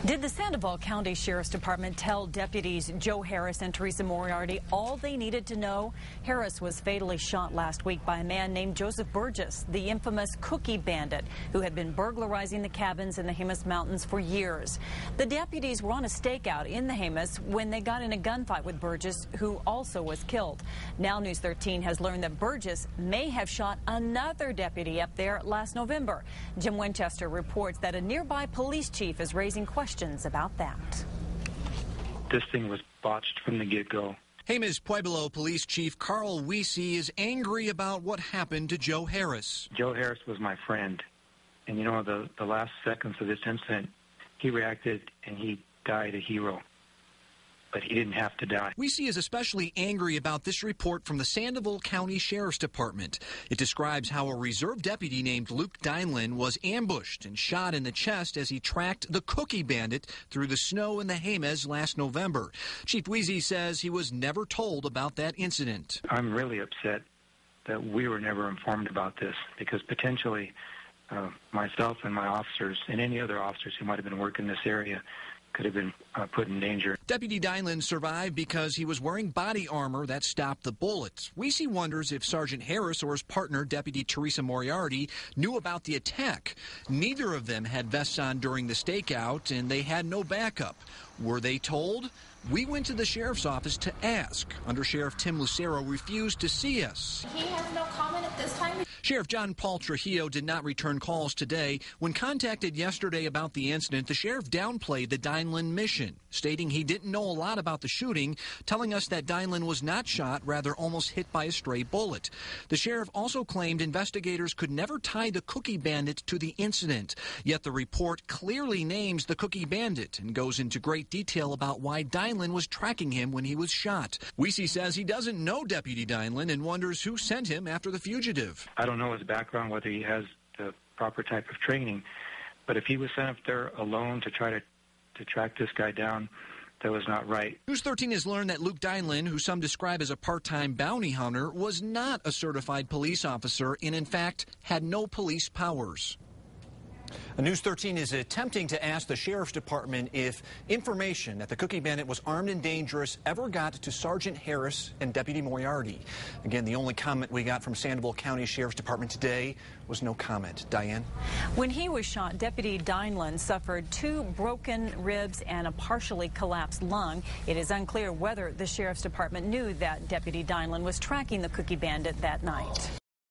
Did the Sandoval County Sheriff's Department tell deputies Joe Harris and Teresa Moriarty all they needed to know? Harris was fatally shot last week by a man named Joseph Burgess, the infamous cookie bandit who had been burglarizing the cabins in the Jemez Mountains for years. The deputies were on a stakeout in the Jemez when they got in a gunfight with Burgess, who also was killed. Now News 13 has learned that Burgess may have shot another deputy up there last November. Jim Winchester reports that a nearby police chief is raising questions about that. This thing was botched from the get-go. Jemez Pueblo Police Chief Carl Wiese is angry about what happened to Joe Harris. Joe Harris was my friend, and you know, the last seconds of this incident, he reacted and he died a hero. But he didn't have to die. Wiese is especially angry about this report from the Sandoval County Sheriff's Department. It describes how a reserve deputy named Luke Dineland was ambushed and shot in the chest as he tracked the cookie bandit through the snow in the Jemez last November. Chief Wiese says he was never told about that incident. I'm really upset that we were never informed about this, because potentially myself and my officers and any other officers who might have been working in this area could have been put in danger. Deputy Dineland survived because he was wearing body armor that stopped the bullets. Wiese wonders if Sergeant Harris or his partner, Deputy Teresa Moriarty, knew about the attack. Neither of them had vests on during the stakeout, and they had no backup. Were they told? We went to the sheriff's office to ask. Under Sheriff Tim Lucero refused to see us. He has no comment at this time. Sheriff John Paul Trujillo did not return calls today. When contacted yesterday about the incident, the sheriff downplayed the Dineland mission, stating he didn't know a lot about the shooting, telling us that Dineland was not shot, rather almost hit by a stray bullet. The sheriff also claimed investigators could never tie the cookie bandit to the incident, yet the report clearly names the cookie bandit and goes into great detail about why Dineland was tracking him when he was shot. Wiese says he doesn't know Deputy Dineland and wonders who sent him after the fugitive. I don't know his background, whether he has the proper type of training, but if he was sent up there alone to try to track this guy down, that was not right. News 13 has learned that Luke Dineland, who some describe as a part-time bounty hunter, was not a certified police officer and, in fact, had no police powers. News 13 is attempting to ask the Sheriff's Department if information that the cookie bandit was armed and dangerous ever got to Sergeant Harris and Deputy Moriarty. Again, the only comment we got from Sandoval County Sheriff's Department today was no comment. Diane? When he was shot, Deputy Dineland suffered 2 broken ribs and a partially collapsed lung. It is unclear whether the Sheriff's Department knew that Deputy Dineland was tracking the cookie bandit that night.